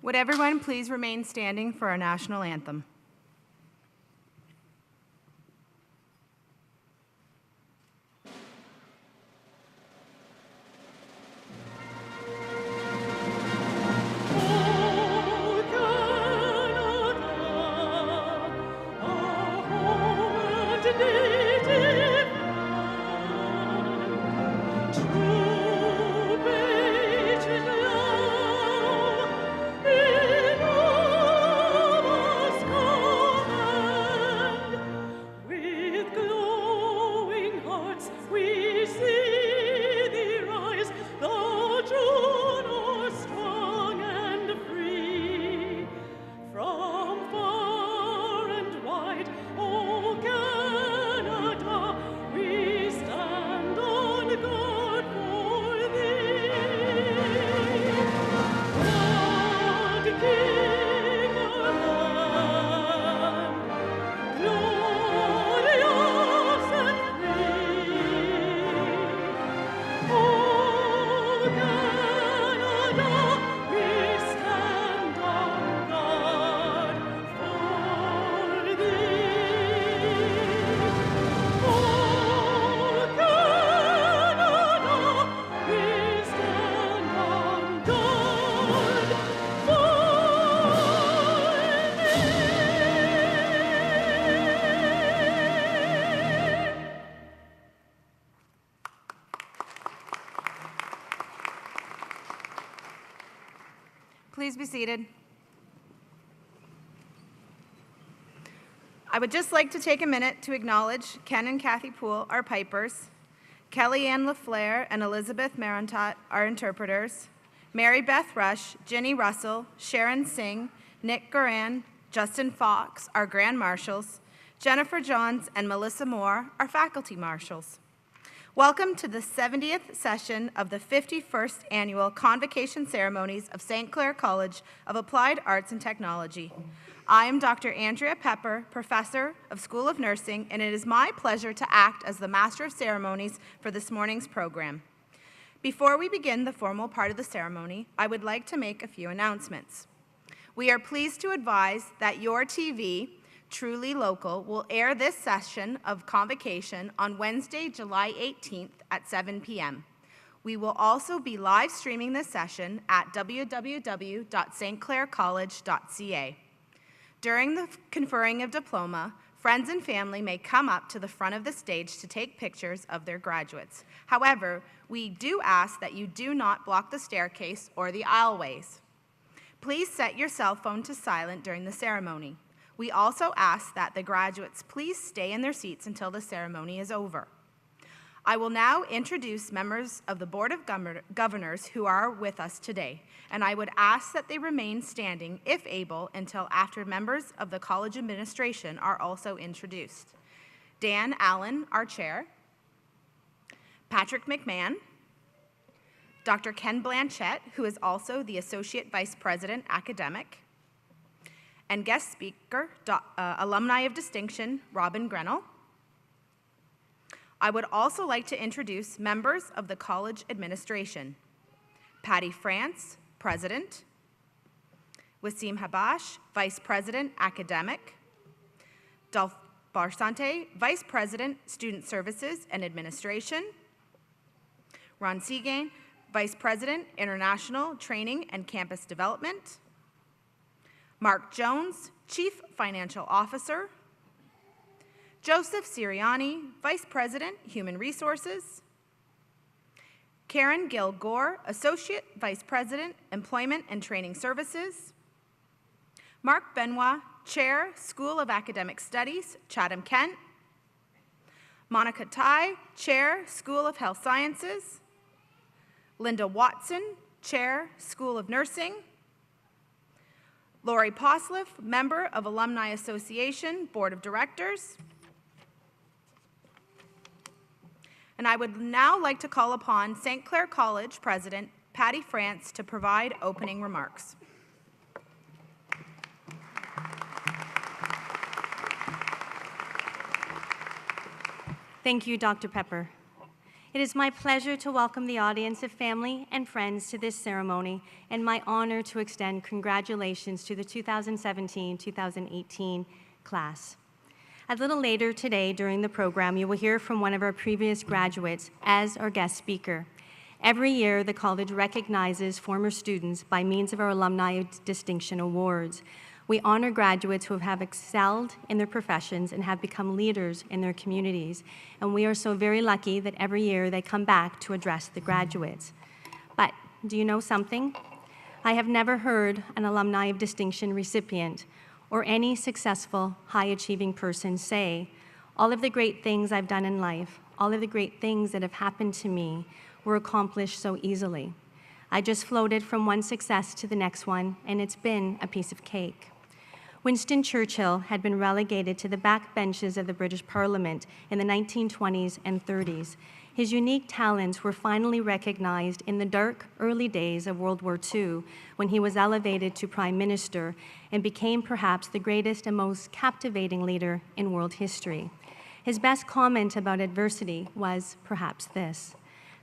Would everyone please remain standing for our national anthem? Please be seated. I would just like to take a minute to acknowledge Ken and Kathy Poole, our pipers, Kelly Ann LaFleur and Elizabeth Marantot, our interpreters, Mary Beth Rush, Ginny Russell, Sharon Singh, Nick Goran, Justin Fox, our Grand Marshals, Jennifer Johns and Melissa Moore, our faculty marshals. Welcome to the 70th session of the 51st Annual Convocation Ceremonies of St. Clair College of Applied Arts and Technology. I am Dr. Andrea Pepper, Professor of School of Nursing, and it is my pleasure to act as the Master of Ceremonies for this morning's program. Before we begin the formal part of the ceremony, I would like to make a few announcements. We are pleased to advise that your TV, Truly Local, will air this session of Convocation on Wednesday, July 18th at 7 p.m. We will also be live streaming this session at www.stclaircollege.ca. During the conferring of diploma, friends and family may come up to the front of the stage to take pictures of their graduates. However, we do ask that you do not block the staircase or the aisleways. Please set your cell phone to silent during the ceremony. We also ask that the graduates please stay in their seats until the ceremony is over. I will now introduce members of the Board of Governors who are with us today, and I would ask that they remain standing, if able, until after members of the college administration are also introduced. Dan Allen, our chair, Patrick McMahon, Dr. Ken Blanchette, who is also the Associate Vice President Academic, and guest speaker, Alumni of Distinction, Robin Grenell. I would also like to introduce members of the college administration. Patty France, President. Wasim Habash, Vice President Academic. Dolph Barsante, Vice President Student Services and Administration. Ron Seagain, Vice President International Training and Campus Development. Mark Jones, Chief Financial Officer. Joseph Siriani, Vice President, Human Resources. Karen Gill-Gore, Associate Vice President, Employment and Training Services. Mark Benoit, Chair, School of Academic Studies, Chatham, Kent. Monica Tai, Chair, School of Health Sciences. Linda Watson, Chair, School of Nursing. Lori Posliff, Member of Alumni Association, Board of Directors. And I would now like to call upon St. Clair College President Patty France to provide opening remarks. Thank you, Dr. Pepper. It is my pleasure to welcome the audience of family and friends to this ceremony, and my honor to extend congratulations to the 2017-2018 class. A little later today during the program, you will hear from one of our previous graduates as our guest speaker. Every year, the college recognizes former students by means of our Alumni Distinction Awards. We honor graduates who have excelled in their professions and have become leaders in their communities. And we are so very lucky that every year they come back to address the graduates. But do you know something? I have never heard an Alumni of Distinction recipient or any successful, high-achieving person say, all of the great things I've done in life, all of the great things that have happened to me were accomplished so easily. I just floated from one success to the next one, and it's been a piece of cake. Winston Churchill had been relegated to the back benches of the British Parliament in the 1920s and 30s. His unique talents were finally recognized in the dark, early days of World War II, when he was elevated to Prime Minister and became perhaps the greatest and most captivating leader in world history. His best comment about adversity was perhaps this: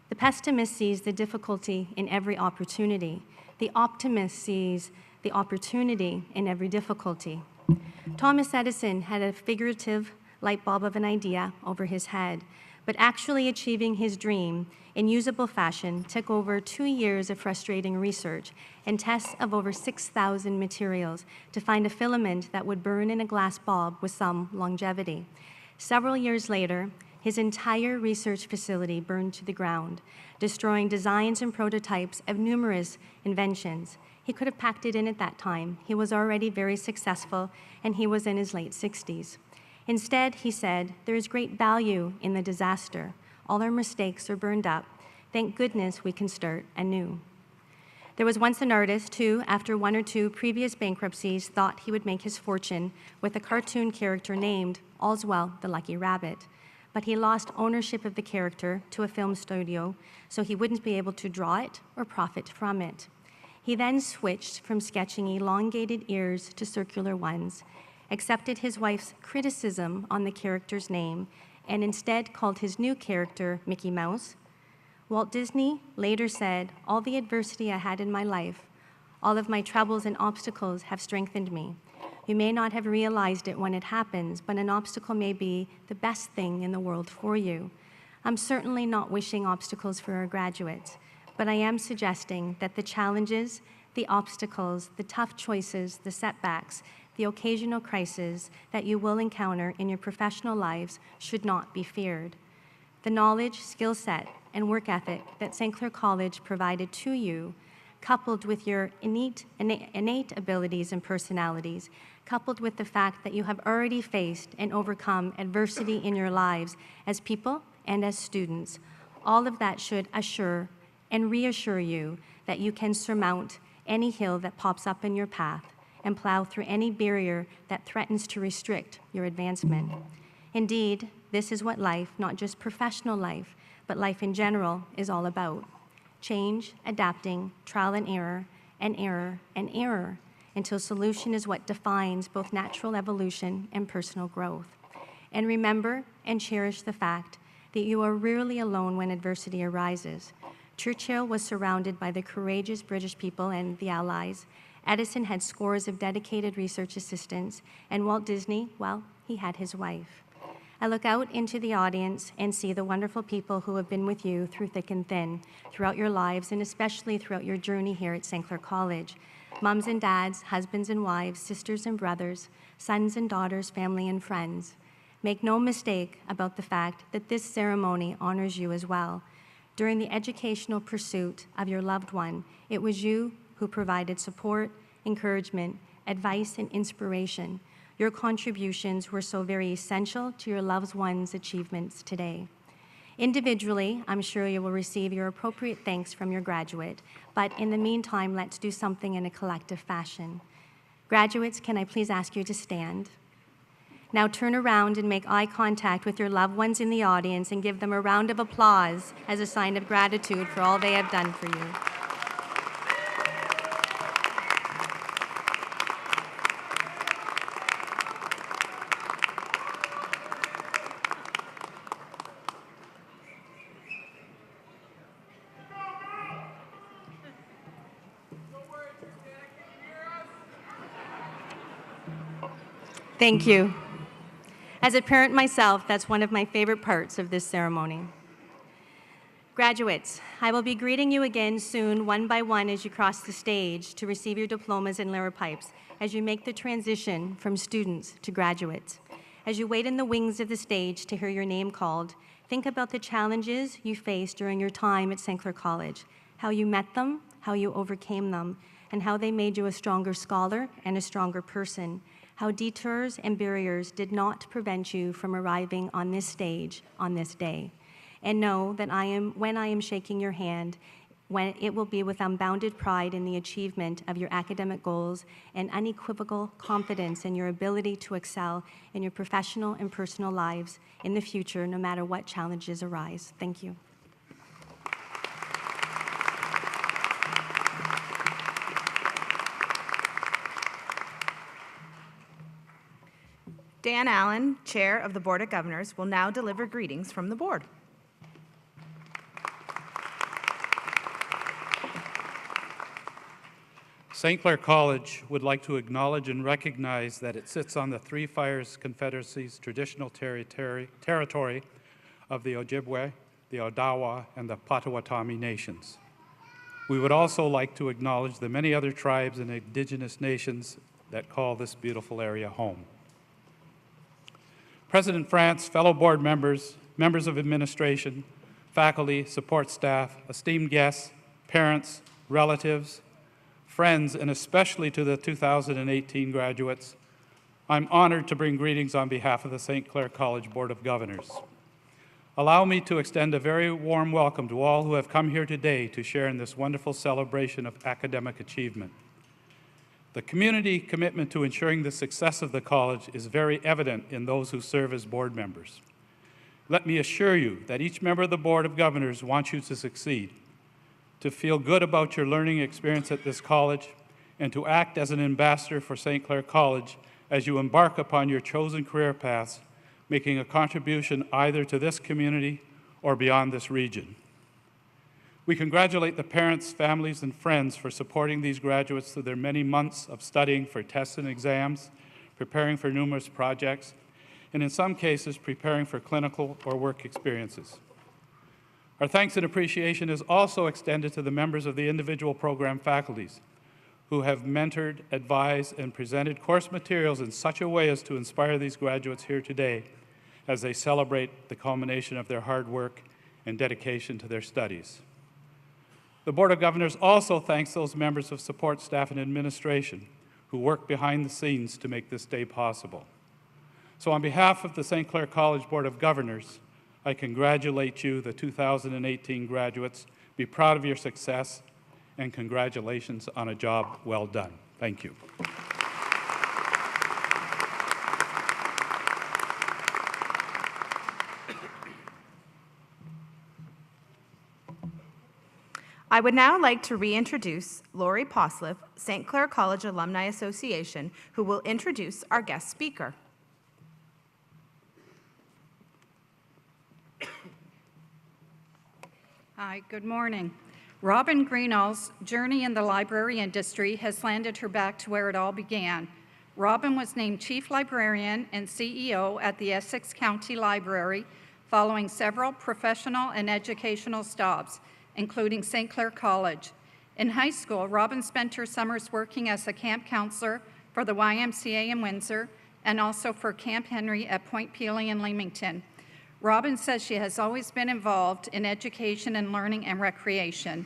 the pessimist sees the difficulty in every opportunity. The optimist sees the opportunity in every difficulty. Thomas Edison had a figurative light bulb of an idea over his head, but actually achieving his dream in usable fashion took over 2 years of frustrating research and tests of over 6,000 materials to find a filament that would burn in a glass bulb with some longevity. Several years later, his entire research facility burned to the ground, destroying designs and prototypes of numerous inventions. He could have packed it in at that time. He was already very successful, and he was in his late 60s. Instead, he said, there is great value in the disaster. All our mistakes are burned up. Thank goodness we can start anew. There was once an artist who, after 1 or 2 previous bankruptcies, thought he would make his fortune with a cartoon character named All's Well, the Lucky Rabbit. But he lost ownership of the character to a film studio, so he wouldn't be able to draw it or profit from it. He then switched from sketching elongated ears to circular ones, accepted his wife's criticism on the character's name, and instead called his new character Mickey Mouse. Walt Disney later said, all the adversity I had in my life, all of my troubles and obstacles have strengthened me. You may not have realized it when it happens, but an obstacle may be the best thing in the world for you. I'm certainly not wishing obstacles for our graduates, but I am suggesting that the challenges, the obstacles, the tough choices, the setbacks, the occasional crises that you will encounter in your professional lives should not be feared. The knowledge, skill set, and work ethic that St. Clair College provided to you, coupled with your innate abilities and personalities, coupled with the fact that you have already faced and overcome adversity in your lives as people and as students, all of that should assure and reassure you that you can surmount any hill that pops up in your path and plow through any barrier that threatens to restrict your advancement. Indeed, this is what life, not just professional life, but life in general, is all about. Change, adapting, trial and error, and error, and error, until solution is what defines both natural evolution and personal growth. And remember and cherish the fact that you are rarely alone when adversity arises. Churchill was surrounded by the courageous British people and the Allies. Edison had scores of dedicated research assistants, and Walt Disney, well, he had his wife. I look out into the audience and see the wonderful people who have been with you through thick and thin, throughout your lives, and especially throughout your journey here at St. Clair College. Moms and dads, husbands and wives, sisters and brothers, sons and daughters, family and friends. Make no mistake about the fact that this ceremony honors you as well. During the educational pursuit of your loved one, it was you who provided support, encouragement, advice, and inspiration. Your contributions were so very essential to your loved one's achievements today. Individually, I'm sure you will receive your appropriate thanks from your graduate, but in the meantime, let's do something in a collective fashion. Graduates, can I please ask you to stand? Now turn around and make eye contact with your loved ones in the audience and give them a round of applause as a sign of gratitude for all they have done for you. Thank you. As a parent myself, that's one of my favorite parts of this ceremony. Graduates, I will be greeting you again soon, one by one, as you cross the stage to receive your diplomas and liripipes, as you make the transition from students to graduates. As you wait in the wings of the stage to hear your name called, think about the challenges you faced during your time at St. Clair College, how you met them, how you overcame them, and how they made you a stronger scholar and a stronger person, how detours and barriers did not prevent you from arriving on this stage on this day. And know that when I am shaking your hand, when it will be with unbounded pride in the achievement of your academic goals and unequivocal confidence in your ability to excel in your professional and personal lives in the future, no matter what challenges arise. Thank you. Dan Allen, Chair of the Board of Governors, will now deliver greetings from the board. St. Clair College would like to acknowledge and recognize that it sits on the Three Fires Confederacy's traditional territory of the Ojibwe, the Odawa, and the Potawatomi nations. We would also like to acknowledge the many other tribes and indigenous nations that call this beautiful area home. President France, fellow board members, members of administration, faculty, support staff, esteemed guests, parents, relatives, friends, and especially to the 2018 graduates, I'm honored to bring greetings on behalf of the St. Clair College Board of Governors. Allow me to extend a very warm welcome to all who have come here today to share in this wonderful celebration of academic achievement. The community commitment to ensuring the success of the college is very evident in those who serve as board members. Let me assure you that each member of the Board of Governors wants you to succeed, to feel good about your learning experience at this college, and to act as an ambassador for St. Clair College as you embark upon your chosen career paths, making a contribution either to this community or beyond this region. We congratulate the parents, families, and friends for supporting these graduates through their many months of studying for tests and exams, preparing for numerous projects, and in some cases, preparing for clinical or work experiences. Our thanks and appreciation is also extended to the members of the individual program faculties who have mentored, advised, and presented course materials in such a way as to inspire these graduates here today as they celebrate the culmination of their hard work and dedication to their studies. The Board of Governors also thanks those members of support staff and administration who work behind the scenes to make this day possible. So on behalf of the St. Clair College Board of Governors, I congratulate you, the 2018 graduates. Be proud of your success, and congratulations on a job well done. Thank you. I would now like to reintroduce Lori Posliff, St. Clair College Alumni Association, who will introduce our guest speaker. Hi, good morning. Robin Greenall's journey in the library industry has landed her back to where it all began. Robin was named Chief Librarian and CEO at the Essex County Library following several professional and educational stops, including St. Clair College. In high school, Robin spent her summers working as a camp counselor for the YMCA in Windsor and also for Camp Henry at Point Pelee in Leamington. Robin says she has always been involved in education and learning and recreation.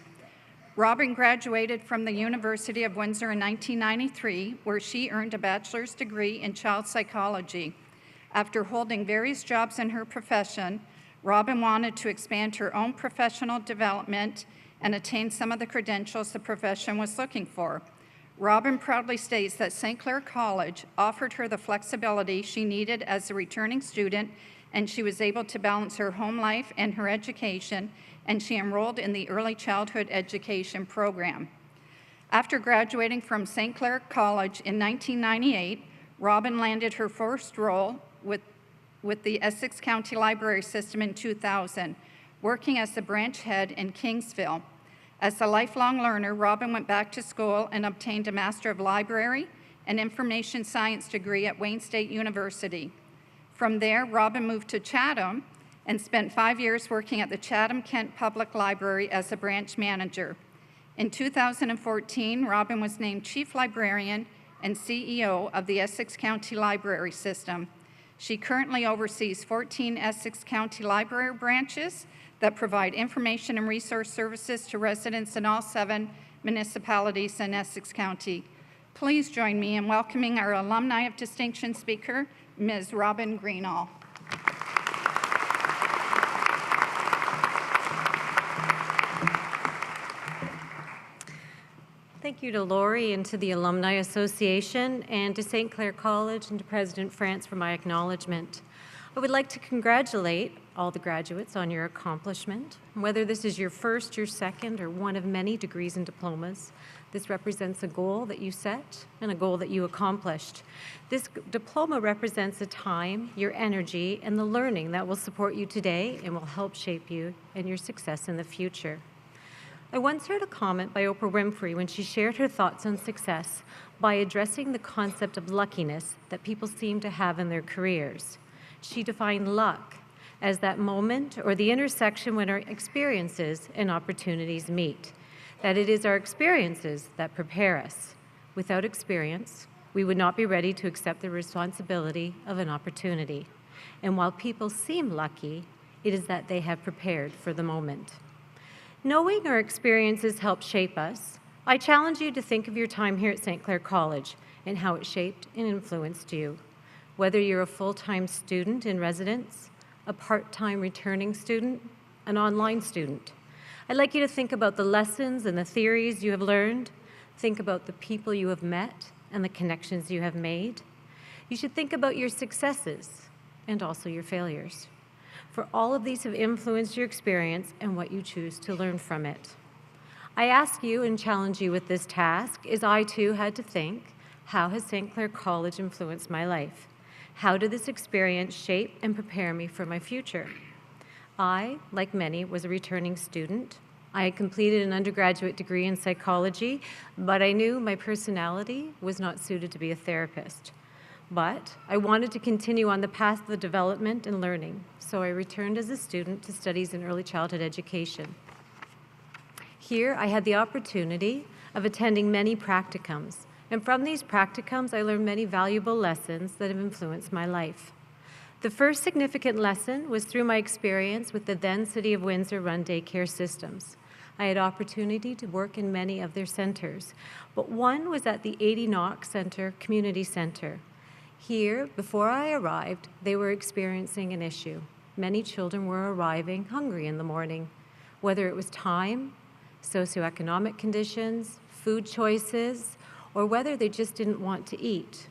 Robin graduated from the University of Windsor in 1993, where she earned a bachelor's degree in child psychology. After holding various jobs in her profession, Robin wanted to expand her own professional development and attain some of the credentials the profession was looking for. Robin proudly states that St. Clair College offered her the flexibility she needed as a returning student, and she was able to balance her home life and her education, and she enrolled in the early childhood education program. After graduating from St. Clair College in 1998, Robin landed her first role with the Essex County Library System in 2000, working as the branch head in Kingsville. As a lifelong learner, Robin went back to school and obtained a Master of Library an information science degree at Wayne State University. From there, Robin moved to Chatham and spent 5 years working at the Chatham-Kent Public Library as a branch manager. In 2014, Robin was named Chief Librarian and CEO of the Essex County Library System. She currently oversees 14 Essex County Library branches that provide information and resource services to residents in all 7 municipalities in Essex County. Please join me in welcoming our Alumni of Distinction speaker, Ms. Robin Greenall. Thank you to Lori and to the Alumni Association and to St. Clair College and to President France for my acknowledgement. I would like to congratulate all the graduates on your accomplishment. Whether this is your first, your second, or one of many degrees and diplomas, this represents a goal that you set and a goal that you accomplished. This diploma represents the time, your energy, and the learning that will support you today and will help shape you and your success in the future. I once heard a comment by Oprah Winfrey when she shared her thoughts on success by addressing the concept of luckiness that people seem to have in their careers. She defined luck as that moment or the intersection when our experiences and opportunities meet, that it is our experiences that prepare us. Without experience, we would not be ready to accept the responsibility of an opportunity. And while people seem lucky, it is that they have prepared for the moment. Knowing our experiences help shape us, I challenge you to think of your time here at St. Clair College and how it shaped and influenced you. Whether you're a full-time student in residence, a part-time returning student, an online student, I'd like you to think about the lessons and the theories you have learned. Think about the people you have met and the connections you have made. You should think about your successes and also your failures, for all of these have influenced your experience and what you choose to learn from it. I ask you and challenge you with this task, as I too had to think, how has St. Clair College influenced my life? How did this experience shape and prepare me for my future? I, like many, was a returning student. I had completed an undergraduate degree in psychology, but I knew my personality was not suited to be a therapist. But I wanted to continue on the path of development and learning, so I returned as a student to studies in early childhood education. Here, I had the opportunity of attending many practicums, and from these practicums, I learned many valuable lessons that have influenced my life. The first significant lesson was through my experience with the then City of Windsor-run daycare systems. I had opportunity to work in many of their centers, but one was at the 80 Knox Center Community Center. Here, before I arrived, they were experiencing an issue. Many children were arriving hungry in the morning, whether it was time, socioeconomic conditions, food choices, or whether they just didn't want to eat.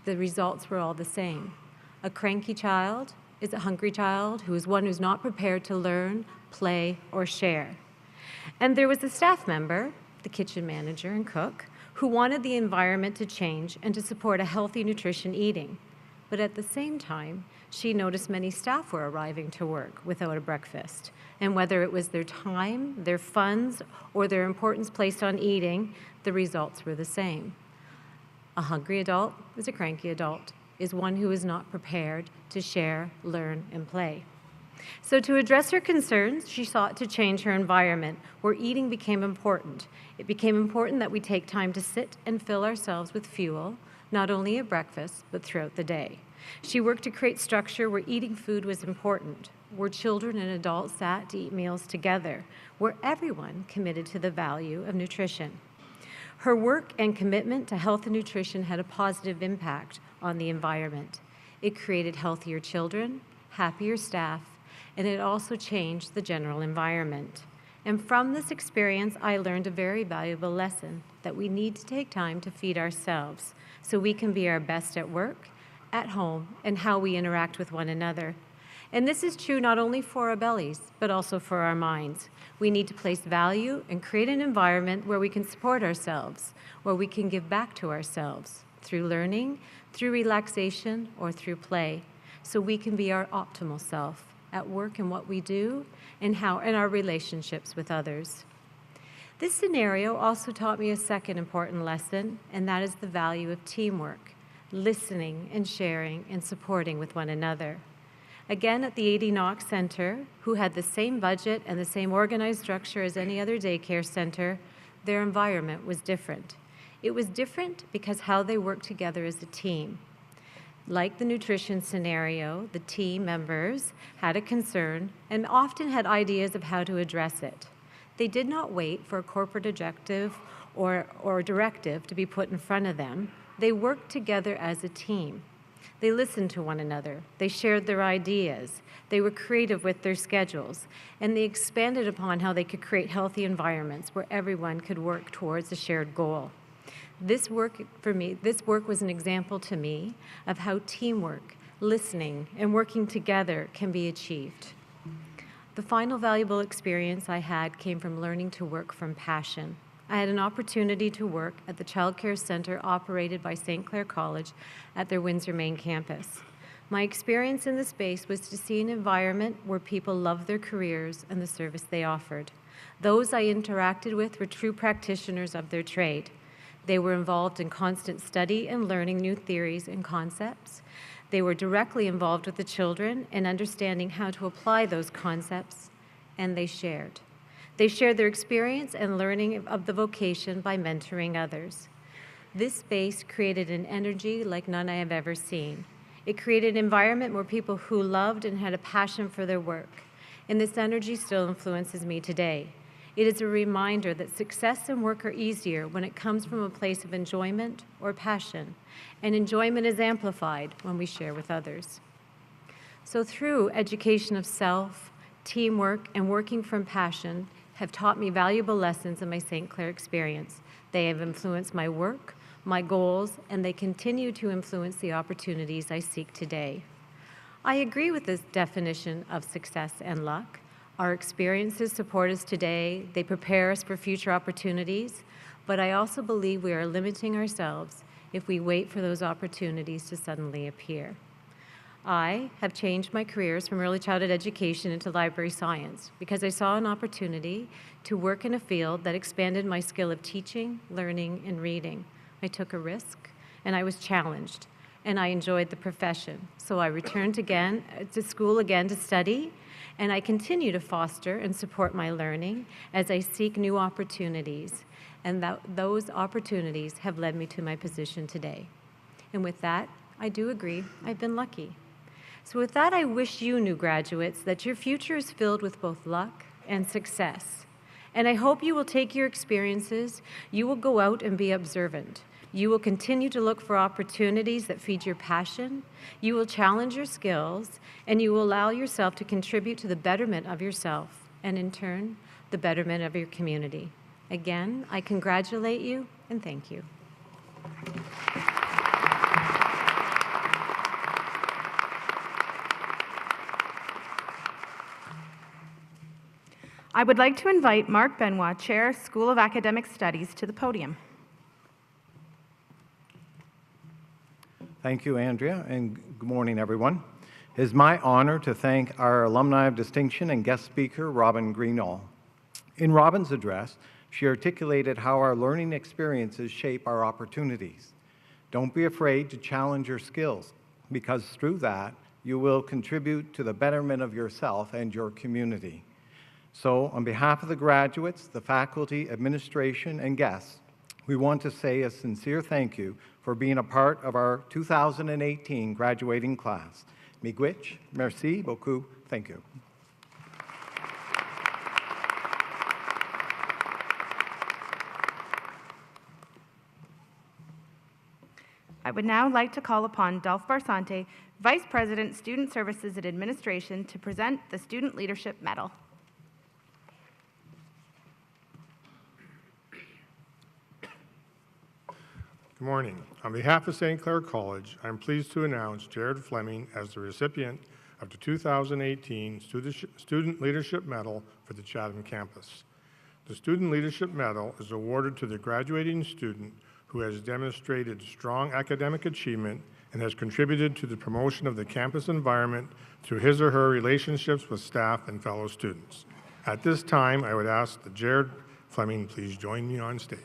The results were all the same. A cranky child is a hungry child who is one who's not prepared to learn, play, or share. And there was a staff member, the kitchen manager and cook, who wanted the environment to change and to support a healthy nutrition eating. But at the same time, she noticed many staff were arriving to work without a breakfast. And whether it was their time, their funds, or their importance placed on eating, the results were the same. A hungry adult is a cranky adult, is one who is not prepared to share, learn, and play. So to address her concerns, she sought to change her environment where eating became important. It became important that we take time to sit and fill ourselves with fuel, not only at breakfast, but throughout the day. She worked to create structure where eating food was important, where children and adults sat to eat meals together, where everyone committed to the value of nutrition. Her work and commitment to health and nutrition had a positive impact on the environment. It created healthier children, happier staff, and it also changed the general environment. And from this experience, I learned a very valuable lesson that we need to take time to feed ourselves so we can be our best at work, at home, and how we interact with one another. And this is true not only for our bellies, but also for our minds. We need to place value and create an environment where we can support ourselves, where we can give back to ourselves through learning, through relaxation, or through play, so we can be our optimal self at work in what we do and how in our relationships with others. This scenario also taught me a second important lesson, and that is the value of teamwork, listening and sharing and supporting with one another. Again, at the 80 Knox Center, who had the same budget and the same organized structure as any other daycare center, their environment was different. It was different because how they worked together as a team. Like the nutrition scenario, the team members had a concern and often had ideas of how to address it. They did not wait for a corporate objective or directive to be put in front of them. They worked together as a team. They listened to one another. They shared their ideas. They were creative with their schedules. And they expanded upon how they could create healthy environments where everyone could work towards a shared goal. This work was an example to me of how teamwork, listening, and working together can be achieved. The final valuable experience I had came from learning to work from passion. I had an opportunity to work at the Child Care Center operated by St. Clair College at their Windsor main campus. My experience in the space was to see an environment where people loved their careers and the service they offered. Those I interacted with were true practitioners of their trade. They were involved in constant study and learning new theories and concepts. They were directly involved with the children and understanding how to apply those concepts, and they shared. They shared their experience and learning of the vocation by mentoring others. This space created an energy like none I have ever seen. It created an environment where people who loved and had a passion for their work, and this energy still influences me today. It is a reminder that success and work are easier when it comes from a place of enjoyment or passion, and enjoyment is amplified when we share with others. So through education of self, teamwork, and working from passion have taught me valuable lessons in my St. Clair experience. They have influenced my work, my goals, and they continue to influence the opportunities I seek today. I agree with this definition of success and luck. Our experiences support us today, they prepare us for future opportunities, but I also believe we are limiting ourselves if we wait for those opportunities to suddenly appear. I have changed my careers from early childhood education into library science because I saw an opportunity to work in a field that expanded my skill of teaching, learning, and reading. I took a risk, and I was challenged, and I enjoyed the profession. So I returned again to school again to study, and I continue to foster and support my learning as I seek new opportunities, and those opportunities have led me to my position today. And with that, I do agree, I've been lucky. So with that, I wish you, new graduates, that your future is filled with both luck and success. And I hope you will take your experiences, you will go out and be observant. You will continue to look for opportunities that feed your passion, you will challenge your skills, and you will allow yourself to contribute to the betterment of yourself, and in turn, the betterment of your community. Again, I congratulate you and thank you. I would like to invite Mark Benoit, Chair, School of Academic Studies, to the podium. Thank you, Andrea, and good morning, everyone. It is my honor to thank our Alumni of Distinction and guest speaker, Robin Greenall. In Robin's address, she articulated how our learning experiences shape our opportunities. Don't be afraid to challenge your skills, because through that, you will contribute to the betterment of yourself and your community. So, on behalf of the graduates, the faculty, administration, and guests, we want to say a sincere thank you for being a part of our 2018 graduating class. Miigwech, merci beaucoup, thank you. I would now like to call upon Dolph Barsante, Vice President, Student Services and Administration, to present the Student Leadership Medal. Good morning. On behalf of St. Clair College, I'm pleased to announce Jared Fleming as the recipient of the 2018 Student Leadership Medal for the Chatham campus. The Student Leadership Medal is awarded to the graduating student who has demonstrated strong academic achievement and has contributed to the promotion of the campus environment through his or her relationships with staff and fellow students. At this time, I would ask that Jared Fleming please join me on stage?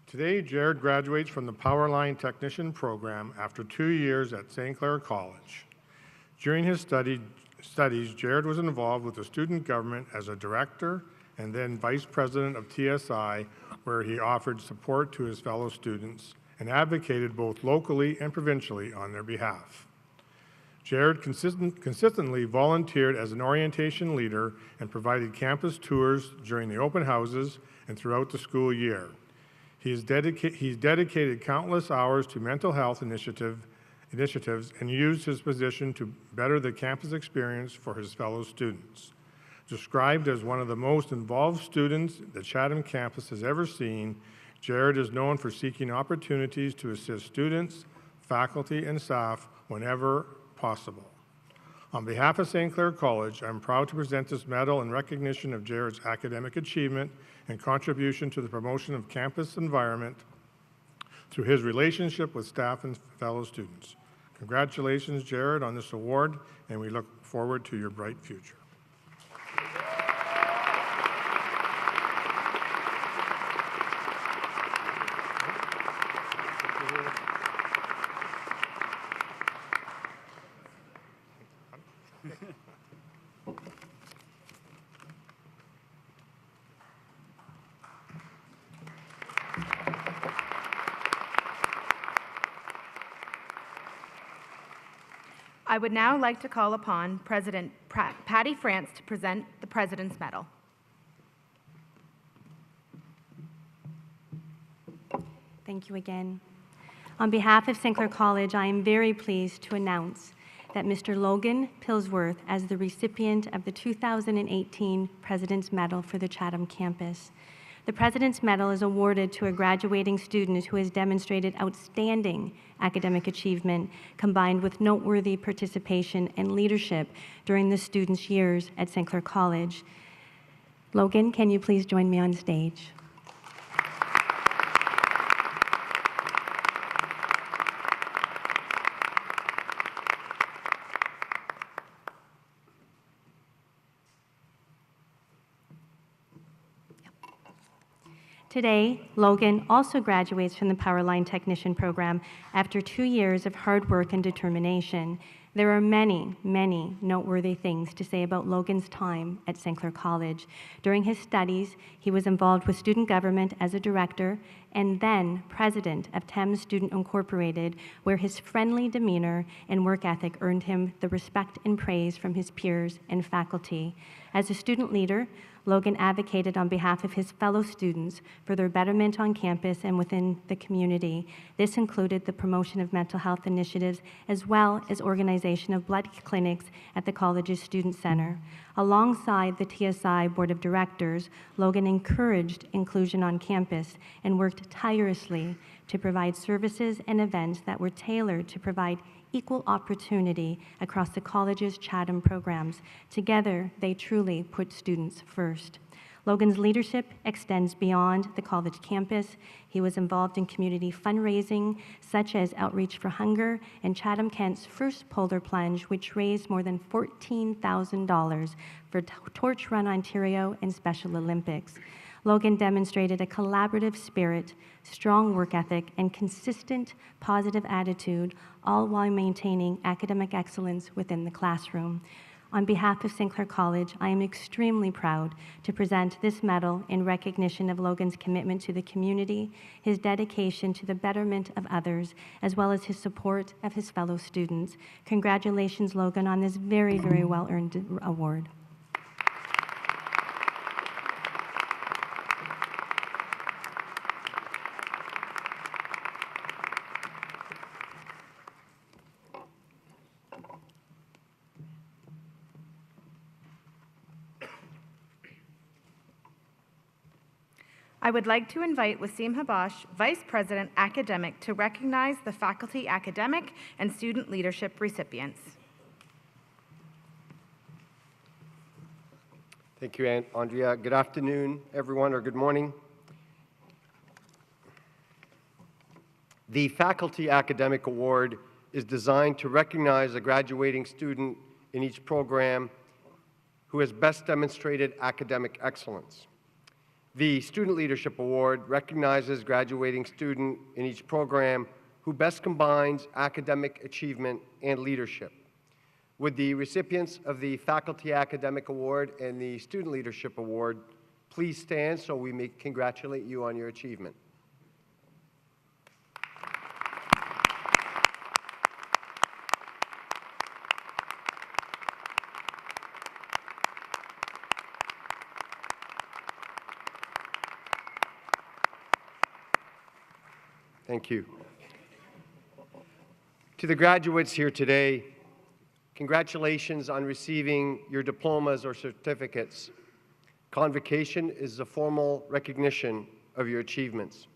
Today, Jared graduates from the Powerline Technician program after 2 years at St. Clair College. During his studies, Jared was involved with the student government as a director and then vice president of TSI, where he offered support to his fellow students and advocated both locally and provincially on their behalf. Jared consistently volunteered as an orientation leader and provided campus tours during the open houses and throughout the school year. He's dedicated countless hours to mental health initiatives and used his position to better the campus experience for his fellow students. Described as one of the most involved students the Chatham campus has ever seen, Jared is known for seeking opportunities to assist students, faculty, and staff whenever possible. On behalf of St. Clair College, I'm proud to present this medal in recognition of Jared's academic achievement and contribution to the promotion of campus environment through his relationship with staff and fellow students. Congratulations, Jared, on this award, and we look forward to your bright future. I would now like to call upon President Patty France to present the President's Medal. Thank you again. On behalf of St. Clair College, I am very pleased to announce that Mr. Logan Pillsworth as the recipient of the 2018 President's Medal for the Chatham campus. The President's Medal is awarded to a graduating student who has demonstrated outstanding academic achievement combined with noteworthy participation and leadership during the student's years at St. Clair College. Logan, can you please join me on stage? Today, Logan also graduates from the Powerline Technician program after 2 years of hard work and determination. There are many, many noteworthy things to say about Logan's time at St. Clair College. During his studies, he was involved with student government as a director and then president of Thames Student Incorporated, where his friendly demeanor and work ethic earned him the respect and praise from his peers and faculty. As a student leader, Logan advocated on behalf of his fellow students for their betterment on campus and within the community. This included the promotion of mental health initiatives as well as organization of blood clinics at the college's student center. Alongside the TSI Board of Directors, Logan encouraged inclusion on campus and worked tirelessly to provide services and events that were tailored to provide equal opportunity across the college's Chatham programs. Together, they truly put students first. Logan's leadership extends beyond the college campus. He was involved in community fundraising, such as Outreach for Hunger and Chatham Kent's first polar plunge, which raised more than $14,000 for Torch Run Ontario and Special Olympics. Logan demonstrated a collaborative spirit, strong work ethic, and consistent positive attitude, all while maintaining academic excellence within the classroom. On behalf of St. Clair College, I am extremely proud to present this medal in recognition of Logan's commitment to the community, his dedication to the betterment of others, as well as his support of his fellow students. Congratulations, Logan, on this very, very well-earned award. I would like to invite Wasim Habash, Vice President Academic, to recognize the faculty academic and student leadership recipients. Thank you, Aunt Andrea. Good afternoon, everyone, or good morning. The Faculty Academic Award is designed to recognize a graduating student in each program who has best demonstrated academic excellence. The Student Leadership Award recognizes graduating student in each program who best combines academic achievement and leadership. Would the recipients of the Faculty Academic Award and the Student Leadership Award please stand so we may congratulate you on your achievement. Thank you. To the graduates here today, congratulations on receiving your diplomas or certificates. Convocation is a formal recognition of your achievements.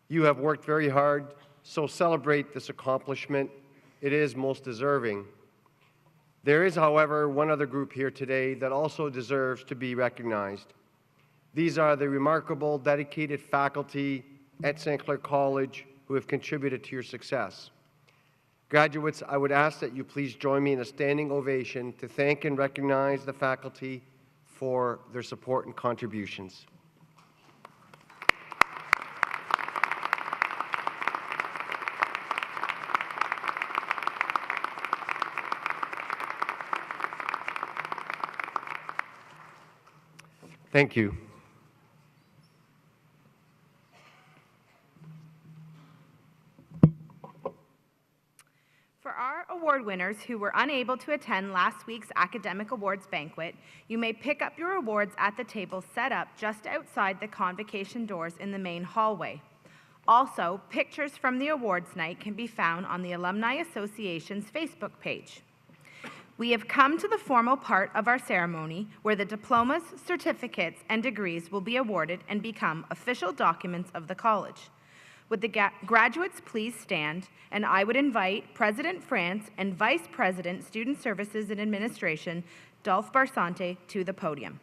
You have worked very hard, so celebrate this accomplishment. It is most deserving. There is, however, one other group here today that also deserves to be recognized. These are the remarkable, dedicated faculty at St. Clair College who have contributed to your success. Graduates, I would ask that you please join me in a standing ovation to thank and recognize the faculty for their support and contributions. Thank you. For our award winners who were unable to attend last week's Academic Awards banquet, you may pick up your awards at the table set up just outside the Convocation doors in the main hallway. Also, pictures from the awards night can be found on the Alumni Association's Facebook page. We have come to the formal part of our ceremony where the diplomas, certificates, and degrees will be awarded and become official documents of the college. Would the graduates please stand, and I would invite President France and Vice President, Student Services and Administration, Dolph Barsante, to the podium.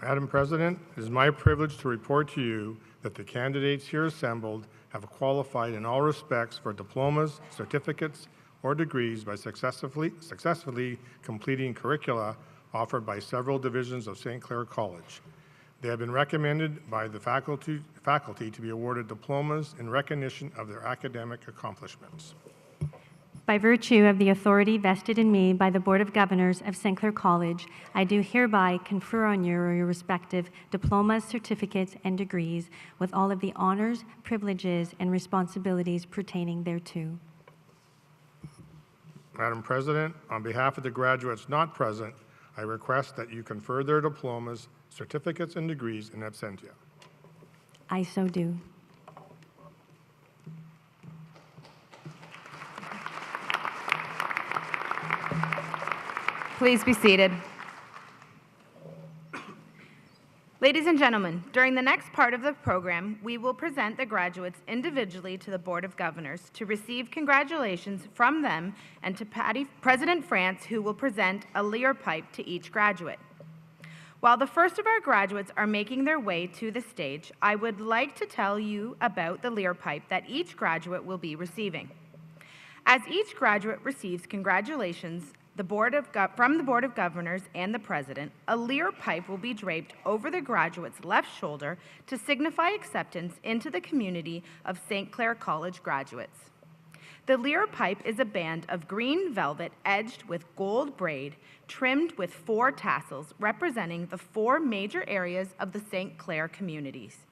Madam President, it is my privilege to report to you that the candidates here assembled have qualified in all respects for diplomas, certificates, or degrees by successfully completing curricula offered by several divisions of St. Clair College. They have been recommended by the faculty to be awarded diplomas in recognition of their academic accomplishments. By virtue of the authority vested in me by the Board of Governors of St. Clair College, I do hereby confer on you your respective diplomas, certificates, and degrees with all of the honors, privileges, and responsibilities pertaining thereto. Madam President, on behalf of the graduates not present, I request that you confer their diplomas, certificates, and degrees in absentia. I so do. Please be seated. Ladies and gentlemen, during the next part of the program, we will present the graduates individually to the Board of Governors to receive congratulations from them and to President France, who will present a Lear pipe to each graduate. While the first of our graduates are making their way to the stage, I would like to tell you about the Lear pipe that each graduate will be receiving. As each graduate receives congratulations from the Board of Governors and the President, a Lear pipe will be draped over the graduate's left shoulder to signify acceptance into the community of St. Clair College graduates. The Lear pipe is a band of green velvet edged with gold braid, trimmed with 4 tassels representing the 4 major areas of the St. Clair communities: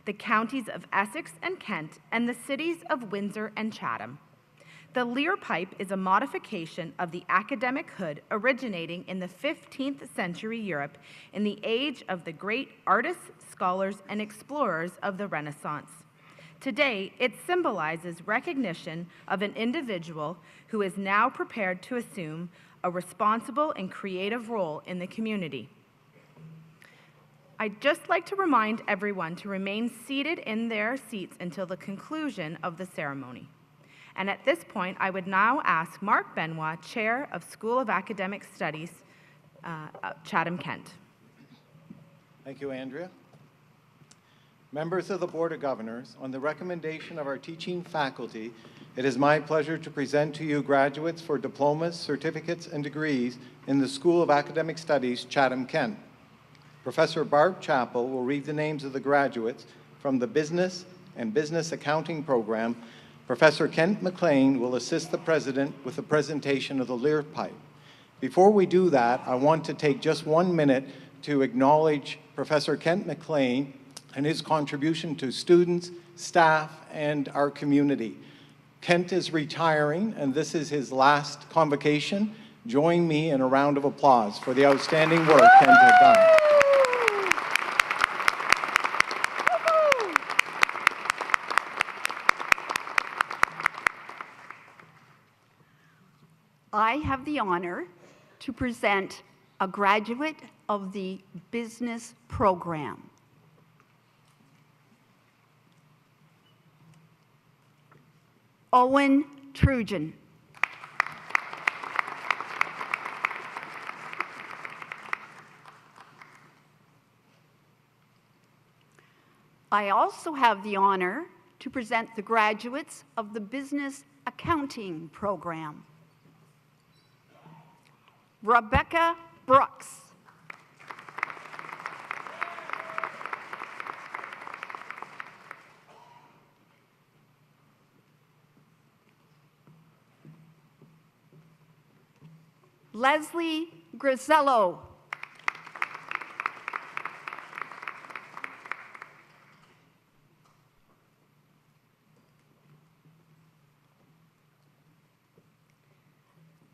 the counties of Essex and Kent, and the cities of Windsor and Chatham. The Lear pipe is a modification of the academic hood originating in the 15th century Europe in the age of the great artists, scholars, and explorers of the Renaissance. Today, it symbolizes recognition of an individual who is now prepared to assume a responsible and creative role in the community. I'd just like to remind everyone to remain seated in their seats until the conclusion of the ceremony. And at this point, I would now ask Mark Benoit, Chair of School of Academic Studies, Chatham, Kent. Thank you, Andrea. Members of the Board of Governors, on the recommendation of our teaching faculty, it is my pleasure to present to you graduates for diplomas, certificates, and degrees in the School of Academic Studies, Chatham, Kent. Professor Barb Chappell will read the names of the graduates from the Business and Business Accounting program. Professor Kent McLean will assist the President with the presentation of the Learpipe. Before we do that, I want to take just 1 minute to acknowledge Professor Kent McLean and his contribution to students, staff, and our community. Kent is retiring, and this is his last convocation. Join me in a round of applause for the outstanding work Kent has done. I have the honor to present a graduate of the business program. Owen Trujan. I also have the honor to present the graduates of the business accounting program. Rebecca Brooks. Leslie Grisello.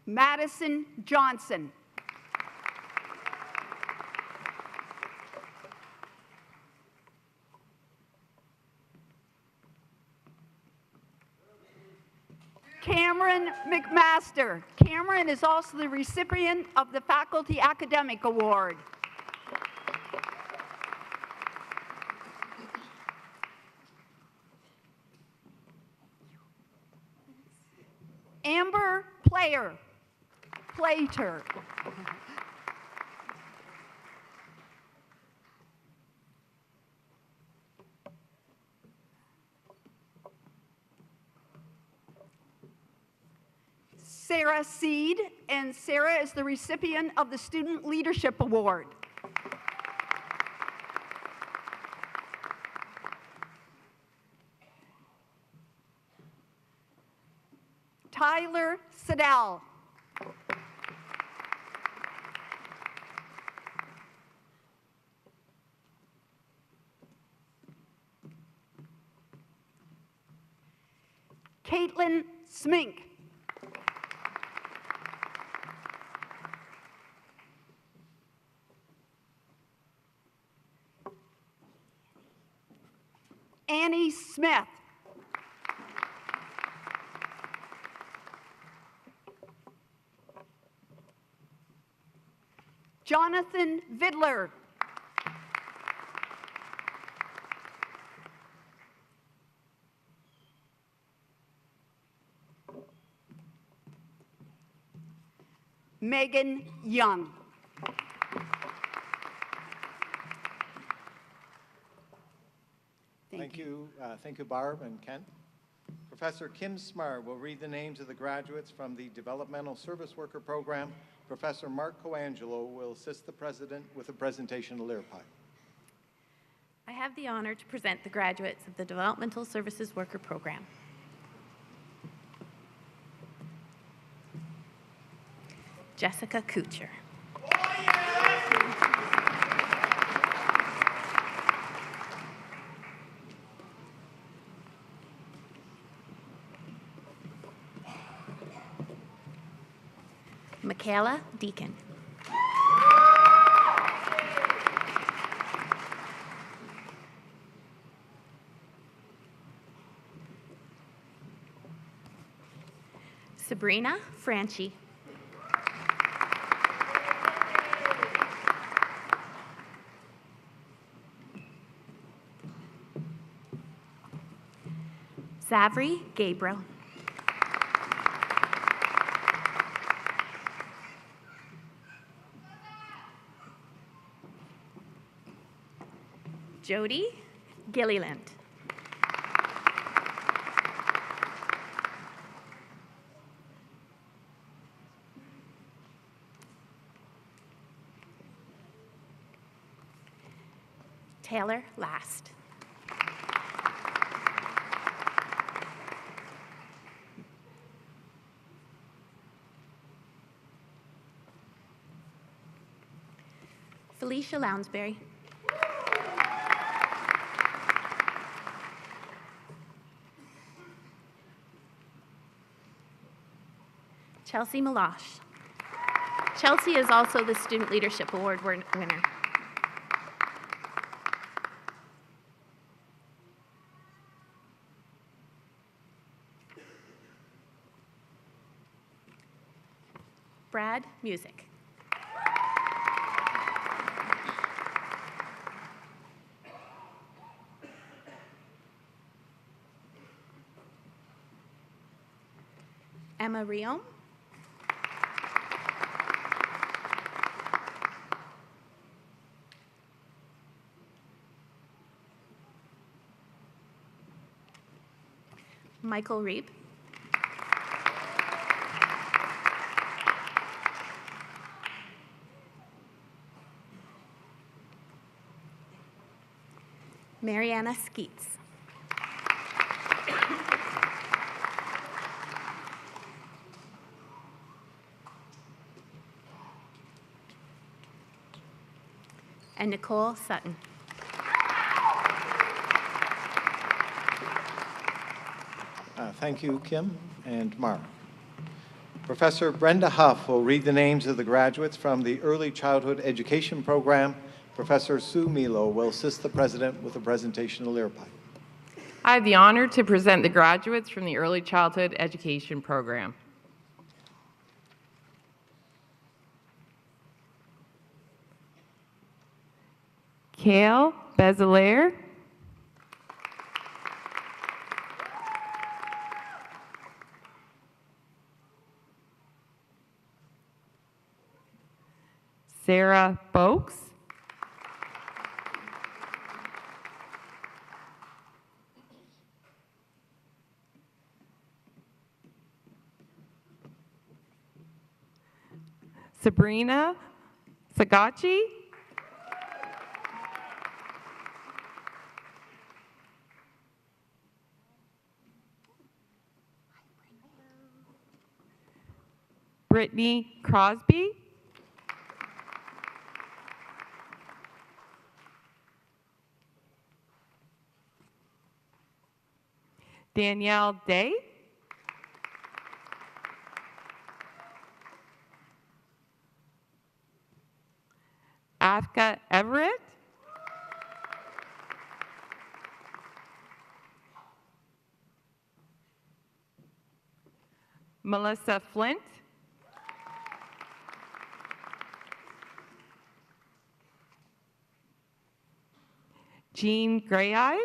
Madison Johnson. Cameron McMaster. Cameron is also the recipient of the Faculty Academic Award. Amber Plater. Sarah Seed, and Sarah is the recipient of the Student Leadership Award. Tyler Siddell. Caitlin Smink. Annie Smith. Jonathan Vidler. Megan Young. Thank you, Barb and Kent. Professor Kim Smar will read the names of the graduates from the Developmental Service Worker Program. Professor Mark Coangelo will assist the President with a presentation of Learpipe. I have the honor to present the graduates of the Developmental Services Worker Program. Jessica Kucher. Michaela Deacon. Sabrina Franchi. Zavri Gabriel. Jody Gilliland. Taylor Last. Felicia Lounsbury. Chelsea Malash. Chelsea is also the Student Leadership Award winner. Brad Music. Emma Riom. Michael Reeb. Mariana Skeets. And Nicole Sutton. Thank you, Kim and Mark. Professor Brenda Huff will read the names of the graduates from the Early Childhood Education Program. Professor Sue Milo will assist the president with a presentation of Learpipe. I have the honor to present the graduates from the Early Childhood Education Program. Kale Bezelaire. Sarah Boakes. Sabrina Sagachi. Brittany Crosby. Danielle Day. Afka Everett. Melissa Flint. Jean Greyeyes.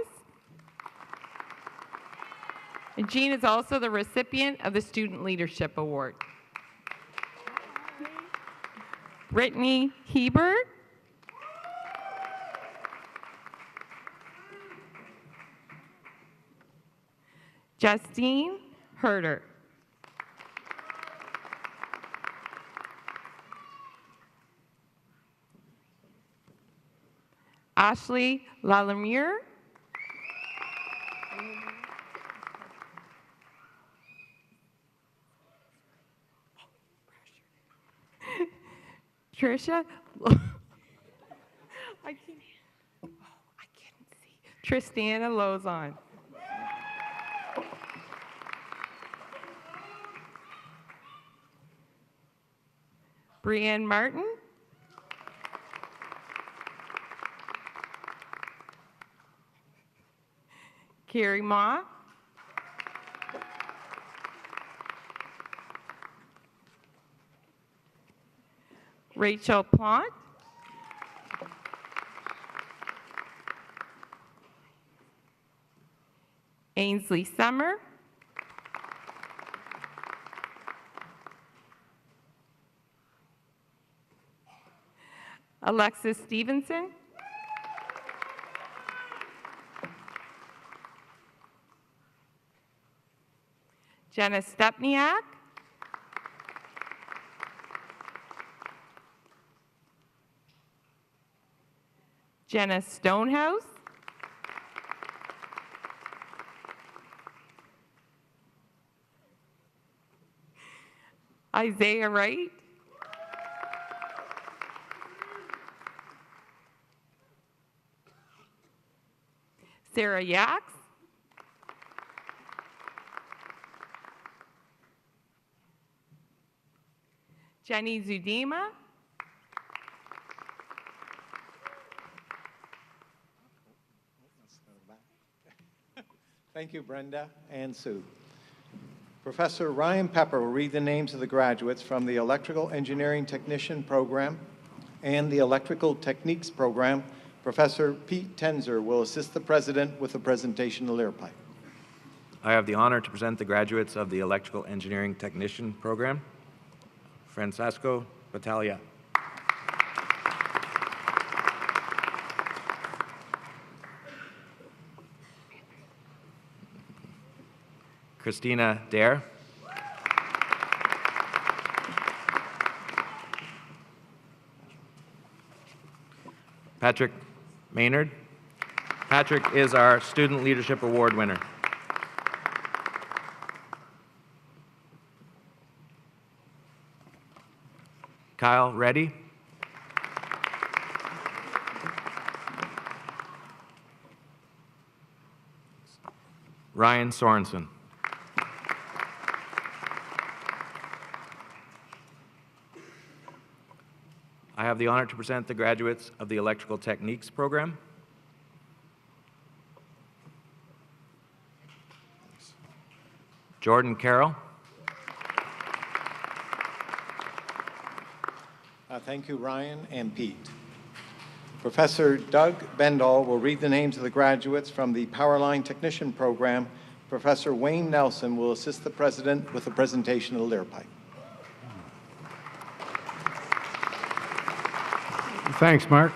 And Jean is also the recipient of the Student Leadership Award. Brittany Hebert. Justine Herder. Ashley Lalamier. Trisha. I can't see. Tristana Lozon. Brienne Martin. Carrie Ma. Rachel Plant. Ainsley Summer, Alexis Stevenson, Jenna Stepniak, Jenna Stonehouse, Isaiah Wright, Sarah Yax, Jenny Zudima, Thank you, Brenda and Sue. Professor Ryan Pepper will read the names of the graduates from the Electrical Engineering Technician Program and the Electrical Techniques Program. Professor Pete Tenzer will assist the President with a presentation of Lear Pipe. I have the honor to present the graduates of the Electrical Engineering Technician Program. Francesco Battaglia. Christina Dare. Patrick Maynard. Patrick is our Student Leadership Award winner. Kyle Reddy. Ryan Sorensen. I have the honor to present the graduates of the Electrical Techniques Program. Jordan Carroll. Thank you, Ryan and Pete. Professor Doug Bendall will read the names of the graduates from the Powerline Technician Program. Professor Wayne Nelson will assist the President with a presentation of the Lear Pipe. Thanks, Mark.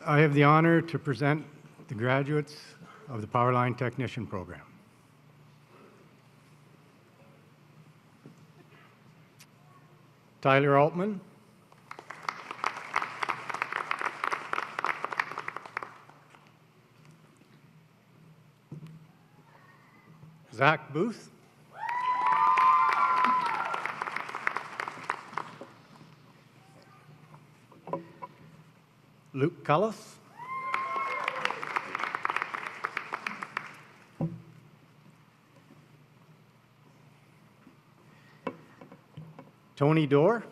I have the honor to present the graduates of the Powerline Technician Program. Tyler Altman, Zach Booth, Luke Cullis, Tony Dorr,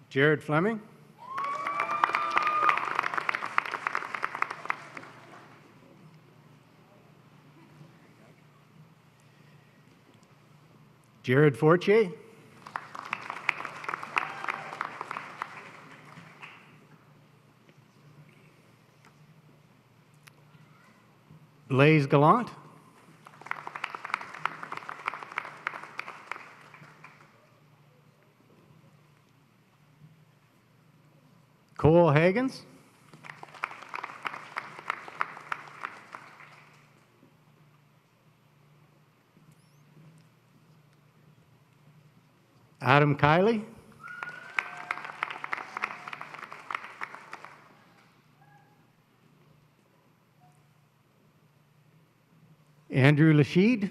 Jared Fleming, Jared Fortier, Blaise Gallant, Cole Hagens, Adam Kiley, Andrew Lashid,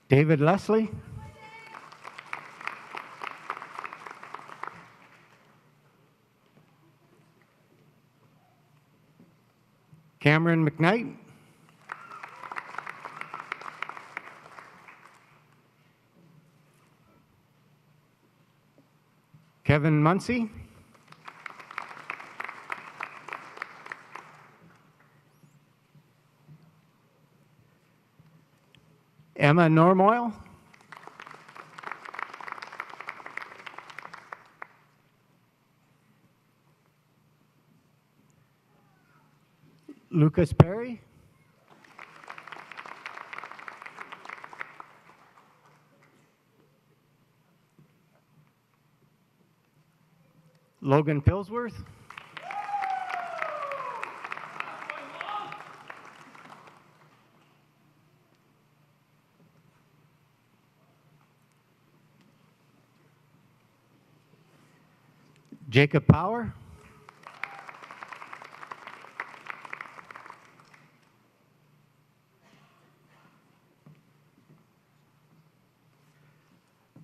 David Leslie, Cameron McKnight, Kevin Muncy, Emma Normoyle. Lucas Perry. Logan Pillsworth. Jacob Power.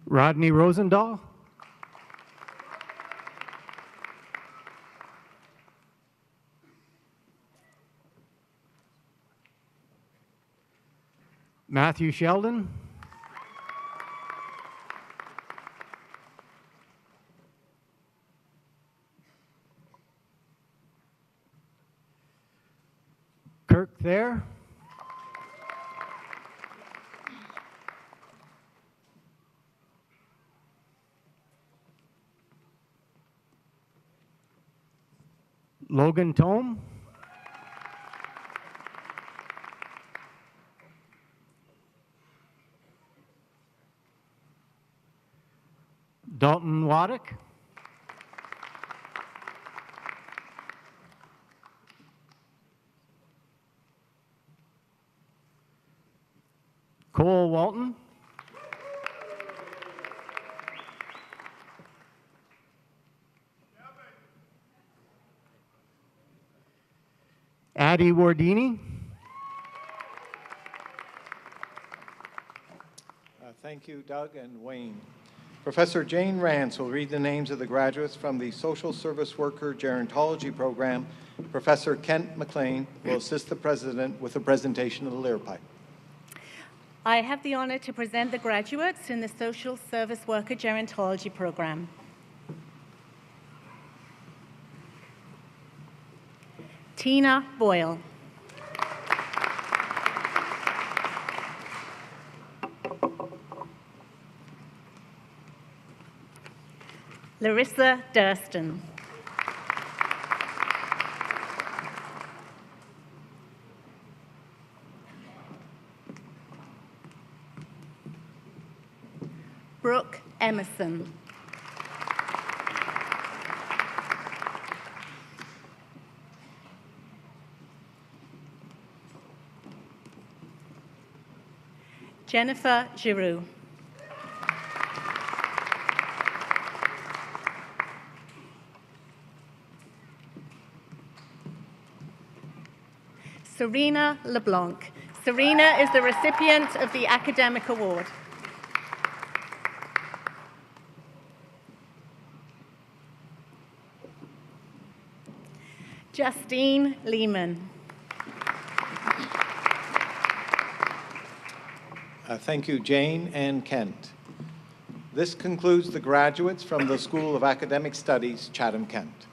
Rodney Rosendahl. Matthew Sheldon. Kirk Thayer. Logan Tome. Dalton Waddick. Cole Walton. Addie Wardini. Thank you, Doug and Wayne. Professor Jane Rance will read the names of the graduates from the Social Service Worker Gerontology Program. Professor Kent McLean will assist the President with a presentation of the Lyre-Pipe. I have the honor to present the graduates in the Social Service Worker Gerontology Program. Tina Boyle. Larissa Durston. Brooke Emerson. Jennifer Giroux. Serena LeBlanc. Serena is the recipient of the Academic Award. Justine Lehman. Thank you, Jane and Kent. This concludes the graduates from the School of Academic Studies, Chatham-Kent.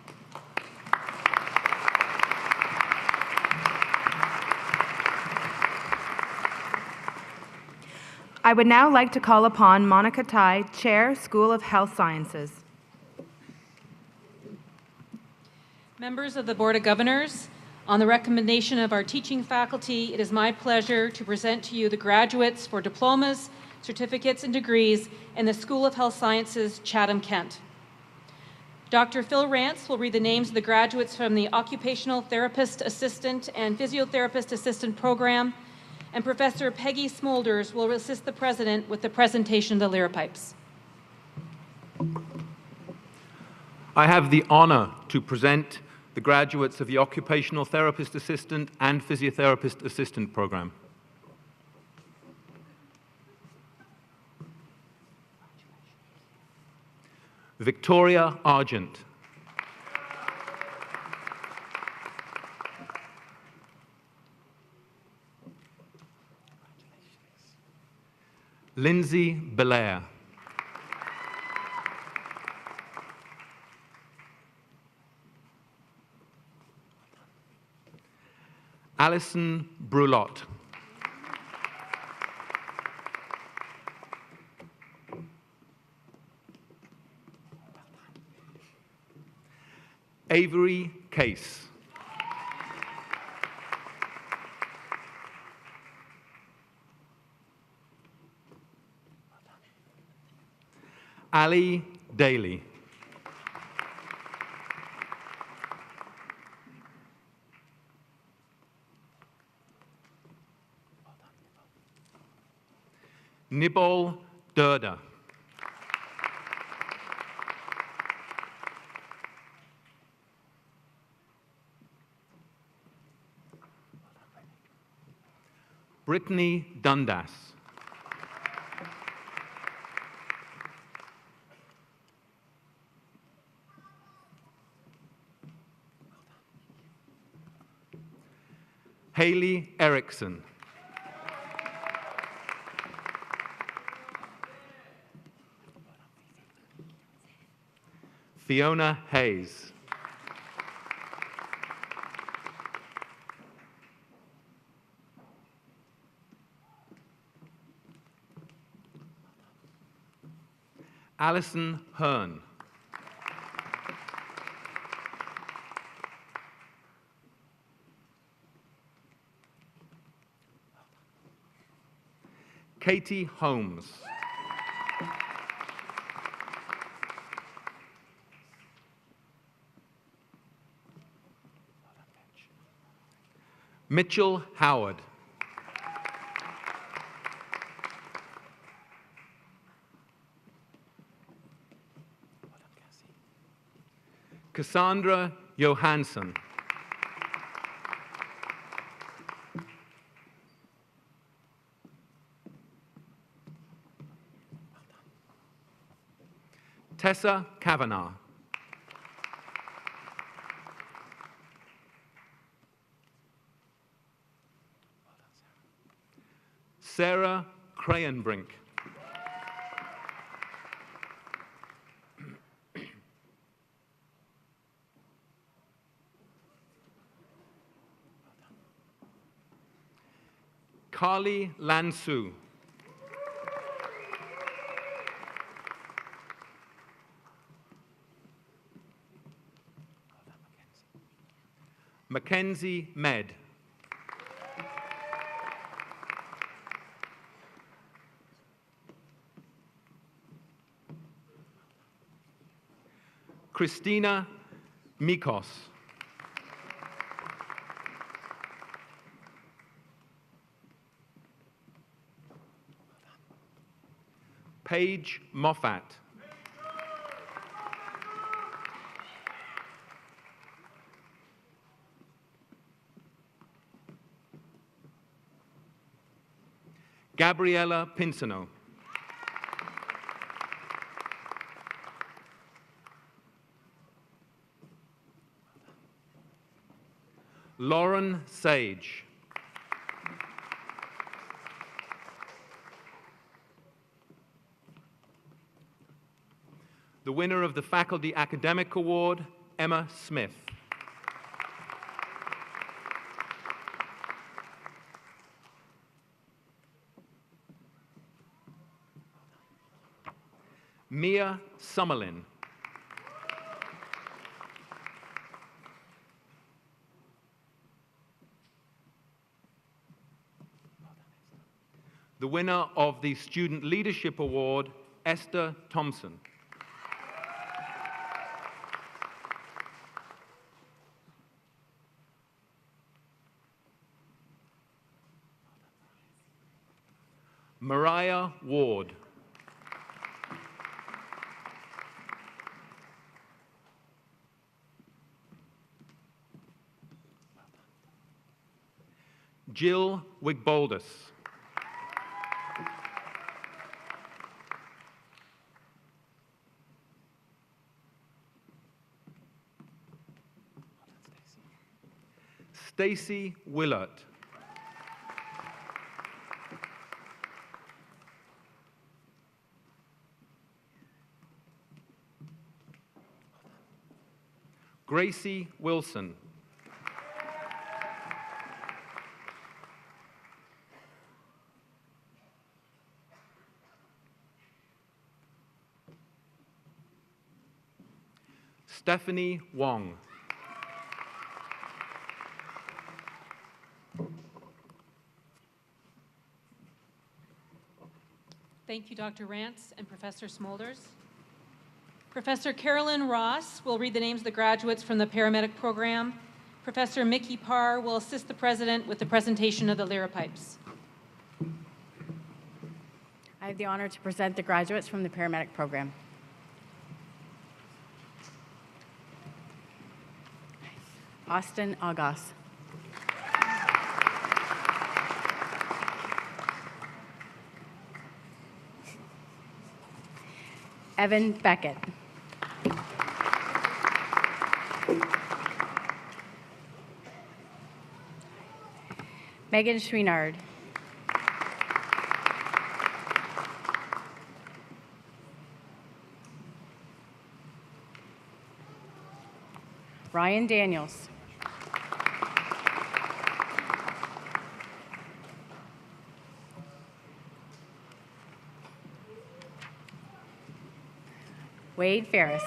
I would now like to call upon Monica Tai, Chair, School of Health Sciences. Members of the Board of Governors, on the recommendation of our teaching faculty, it is my pleasure to present to you the graduates for diplomas, certificates, and degrees in the School of Health Sciences, Chatham-Kent. Dr. Phil Rance will read the names of the graduates from the Occupational Therapist Assistant and Physiotherapist Assistant program, and Professor Peggy Smolders will assist the President with the presentation of the Lyre-Pipes. I have the honor to present the graduates of the Occupational Therapist Assistant and Physiotherapist Assistant program. Victoria Argent. Lindsay Belair. Alison Brulot. Avery Case. Ali Daly. Nibol Durda. Brittany Dundas. Haley Erickson. Fiona Hayes. Alison Hearn. Katie Holmes. Mitchell Howard. Cassandra Johansson. Tessa Kavanagh. Sarah Crayenbrink. Carly Lansu. Mackenzie Med. Christina Mikos. Paige Moffat. Gabriella Pinsino. Lauren Sage. The winner of the Faculty Academic Award, Emma Smith. Mia Summerlin. The winner of the Student Leadership Award, Esther Thompson. Mariah Ward. Jill Wigboldus. Stacy Willert. Gracie Wilson. Stephanie Wong. Thank you, Dr. Rance and Professor Smolders. Professor Carolyn Ross will read the names of the graduates from the paramedic program. Professor Mickey Parr will assist the president with the presentation of the lyra pipes. I have the honor to present the graduates from the paramedic program. Austin Agas. Evan Beckett. Megan Schweenard. Ryan Daniels. Wade Ferris.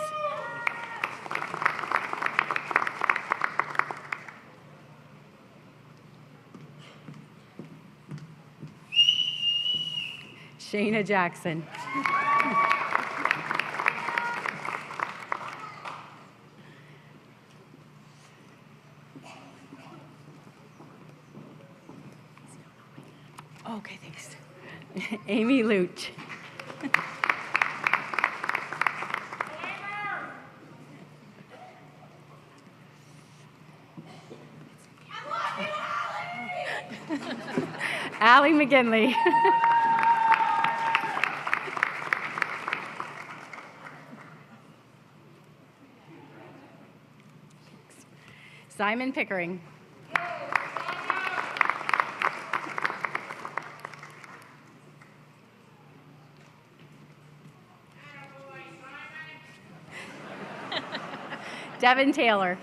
Shayna Jackson. Okay, thanks. Amy Lute. Allie McGinley. Simon Pickering. Devin Taylor.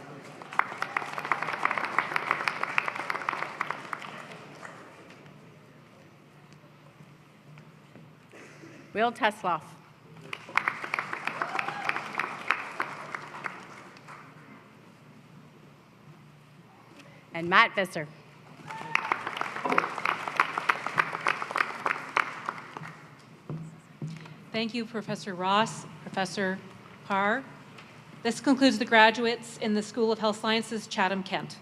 Will Tesloff. And Matt Visser. Thank you, Professor Ross, Professor Parr. This concludes the graduates in the School of Health Sciences, Chatham, Kent.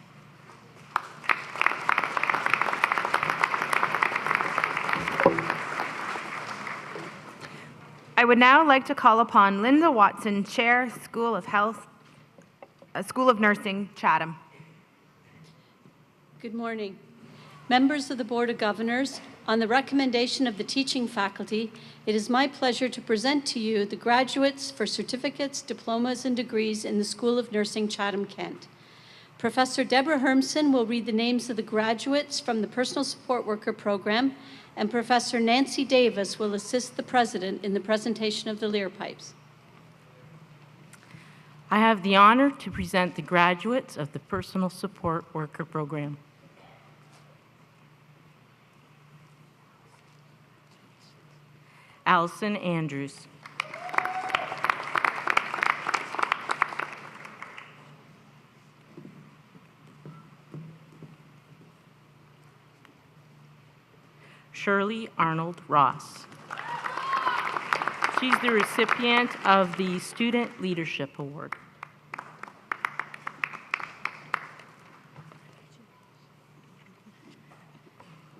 I would now like to call upon Linda Watson, Chair, School of Nursing, Chatham. Good morning. Members of the Board of Governors, on the recommendation of the teaching faculty, it is my pleasure to present to you the graduates for certificates, diplomas, and degrees in the School of Nursing, Chatham, Kent. Professor Deborah Hermson will read the names of the graduates from the Personal Support Worker Program, and Professor Nancy Davis will assist the President in the presentation of the lyra pipes. I have the honor to present the graduates of the Personal Support Worker Program. Allison Andrews. Shirley Arnold Ross. She's the recipient of the Student Leadership Award.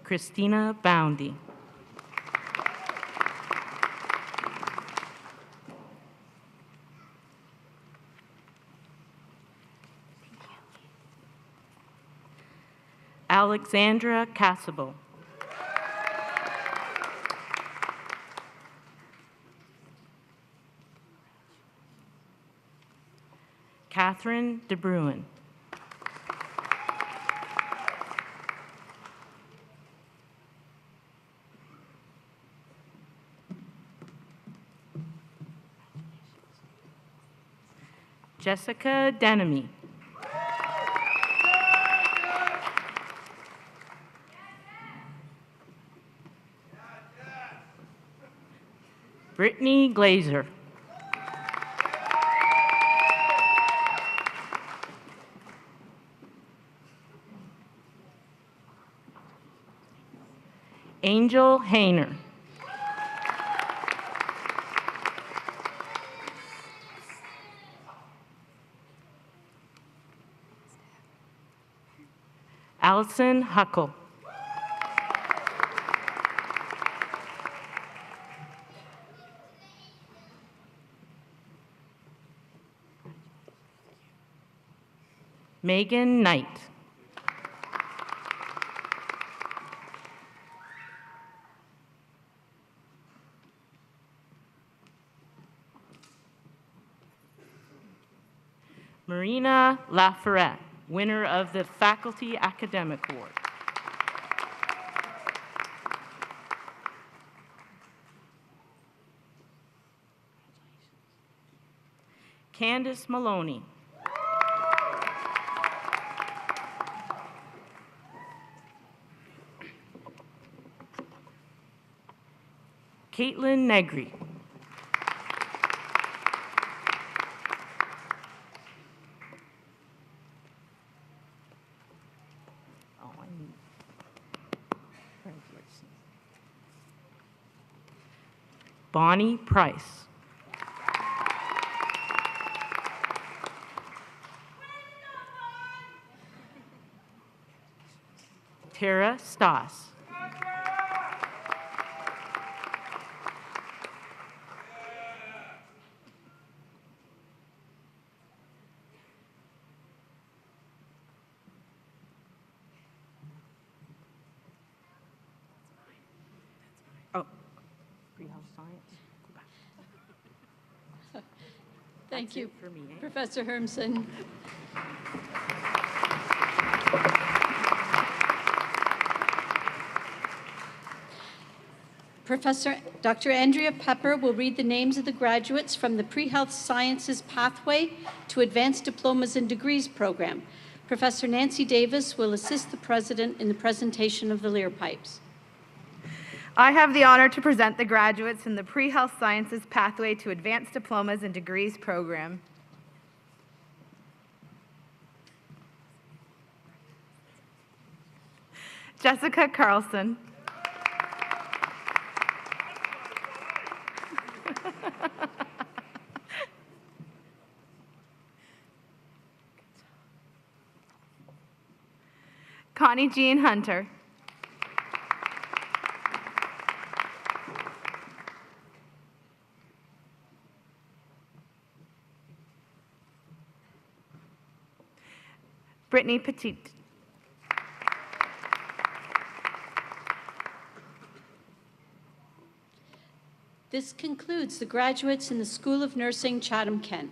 Christina Boundy. Alexandra Casabo. Catherine DeBruin. Jessica Denemy. Brittany Glazer. Angel Hayner. Allison Huckle. Megan Knight. Marina Laferette, winner of the Faculty Academic Award. Candace Maloney. Caitlin Negri. Bonnie Price. Tara Stoss. Oh, greenhouse science. Thank you, for me, eh? Professor Hermsen. Dr. Andrea Pepper will read the names of the graduates from the Pre-Health Sciences Pathway to Advanced Diplomas and Degrees program. Professor Nancy Davis will assist the president in the presentation of the Lear pipes. I have the honor to present the graduates in the Pre-Health Sciences Pathway to Advanced Diplomas and Degrees program. Jessica Carlson. Connie Jean Hunter. Brittany Petit. This concludes the graduates in the School of Nursing, Chatham, Kent.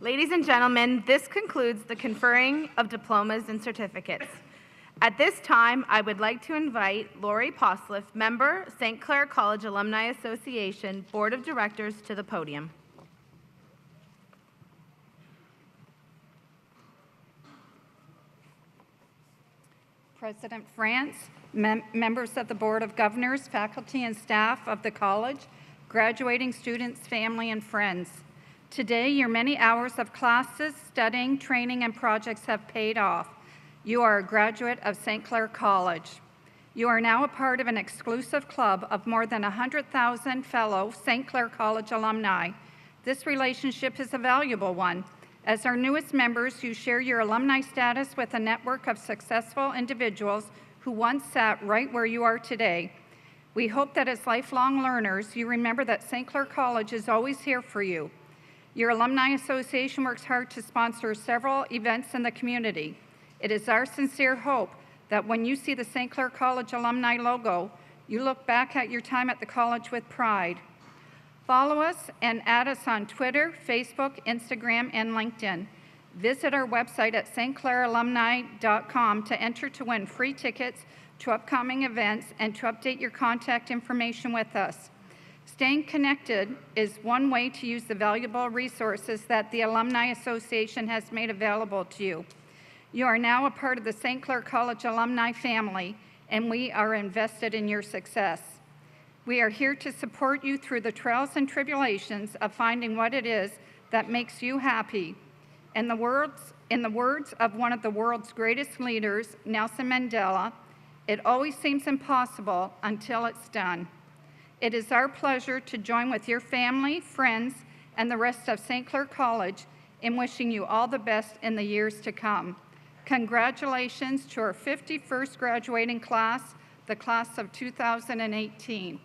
Ladies and gentlemen, this concludes the conferring of diplomas and certificates. At this time, I would like to invite Lori Posliff, member, St. Clair College Alumni Association Board of Directors, to the podium. President France, members of the Board of Governors, faculty and staff of the college, graduating students, family, and friends. Today, your many hours of classes, studying, training, and projects have paid off. You are a graduate of St. Clair College. You are now a part of an exclusive club of more than 100,000 fellow St. Clair College alumni. This relationship is a valuable one. As our newest members, you share your alumni status with a network of successful individuals who once sat right where you are today. We hope that as lifelong learners, you remember that St. Clair College is always here for you. Your Alumni Association works hard to sponsor several events in the community. It is our sincere hope that when you see the St. Clair College alumni logo, you look back at your time at the college with pride. Follow us and add us on Twitter, Facebook, Instagram, and LinkedIn. Visit our website at stclairalumni.com to enter to win free tickets to upcoming events and to update your contact information with us. Staying connected is one way to use the valuable resources that the Alumni Association has made available to you. You are now a part of the St. Clair College alumni family, and we are invested in your success. We are here to support you through the trials and tribulations of finding what it is that makes you happy. In the words of one of the world's greatest leaders, Nelson Mandela, it always seems impossible until it's done. It is our pleasure to join with your family, friends, and the rest of St. Clair College in wishing you all the best in the years to come. Congratulations to our 51st graduating class, the class of 2018.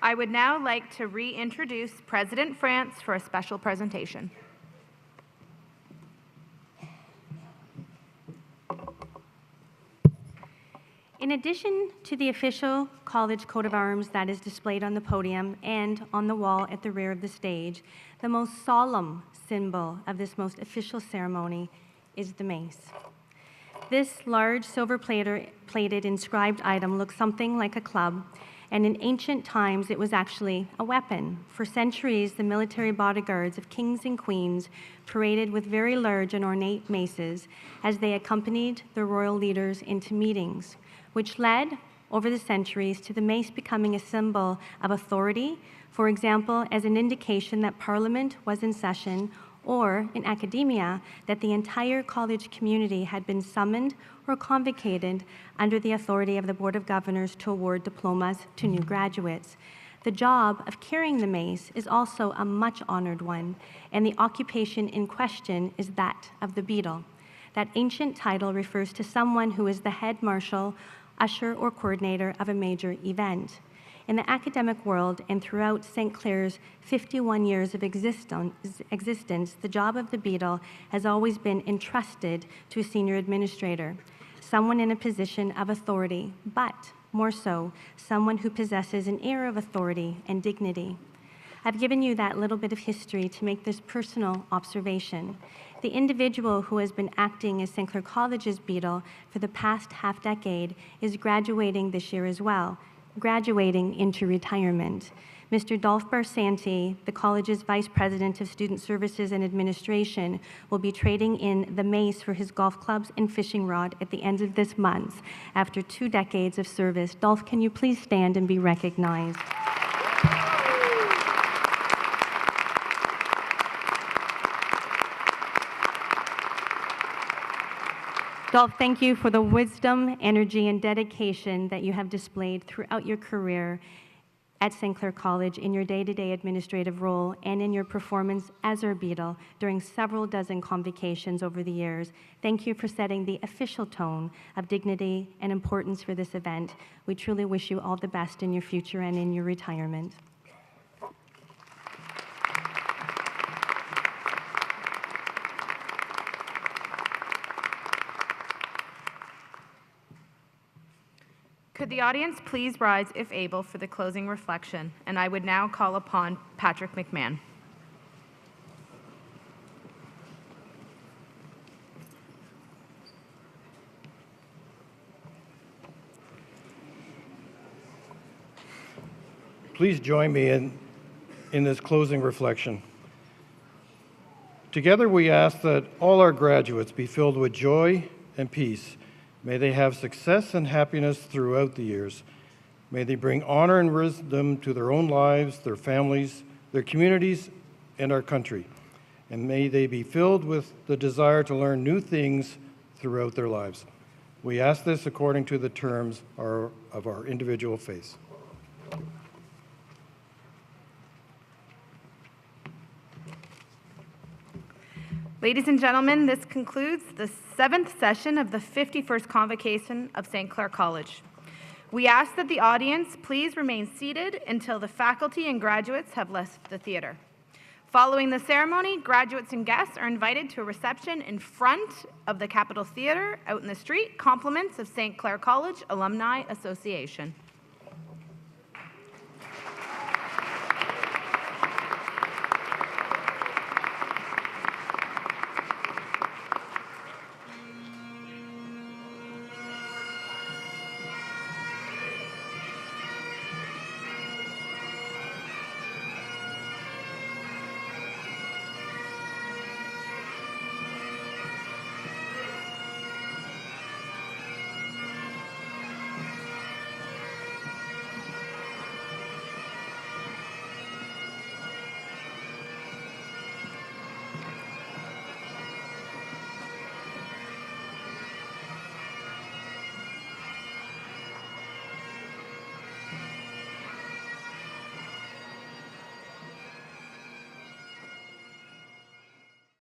I would now like to reintroduce President France for a special presentation. In addition to the official college coat of arms that is displayed on the podium and on the wall at the rear of the stage, the most solemn symbol of this most official ceremony is the mace. This large silver-plated inscribed item looks something like a club, and in ancient times it was actually a weapon. For centuries, the military bodyguards of kings and queens paraded with very large and ornate maces as they accompanied the royal leaders into meetings, which led, over the centuries, to the mace becoming a symbol of authority, for example, as an indication that Parliament was in session, or, in academia, that the entire college community had been summoned or convocated under the authority of the Board of Governors to award diplomas to new graduates. The job of carrying the mace is also a much honored one, and the occupation in question is that of the beadle. That ancient title refers to someone who is the head marshal, usher, or coordinator of a major event. In the academic world and throughout St. Clair's 51 years of existence, the job of the beadle has always been entrusted to a senior administrator, someone in a position of authority, but more so, someone who possesses an air of authority and dignity. I've given you that little bit of history to make this personal observation. The individual who has been acting as St. Clair College's beadle for the past half-decade is graduating this year as well, graduating into retirement. Mr. Dolph Barsanti, the college's Vice President of Student Services and Administration, will be trading in the mace for his golf clubs and fishing rod at the end of this month after 2 decades of service. Dolph, can you please stand and be recognized? Dolph, thank you for the wisdom, energy, and dedication that you have displayed throughout your career at St. Clair College in your day-to-day administrative role and in your performance as our beadle during several dozen convocations over the years. Thank you for setting the official tone of dignity and importance for this event. We truly wish you all the best in your future and in your retirement. Could the audience please rise, if able, for the closing reflection? And I would now call upon Patrick McMahon. Please join me in this closing reflection. Together we ask that all our graduates be filled with joy and peace. May they have success and happiness throughout the years. May they bring honor and wisdom to their own lives, their families, their communities, and our country. And may they be filled with the desire to learn new things throughout their lives. We ask this according to the terms of our individual faiths. Ladies and gentlemen, this concludes the 7th session of the 51st Convocation of St. Clair College. We ask that the audience please remain seated until the faculty and graduates have left the theater. Following the ceremony, graduates and guests are invited to a reception in front of the Capitol Theater out in the street, compliments of St. Clair College Alumni Association.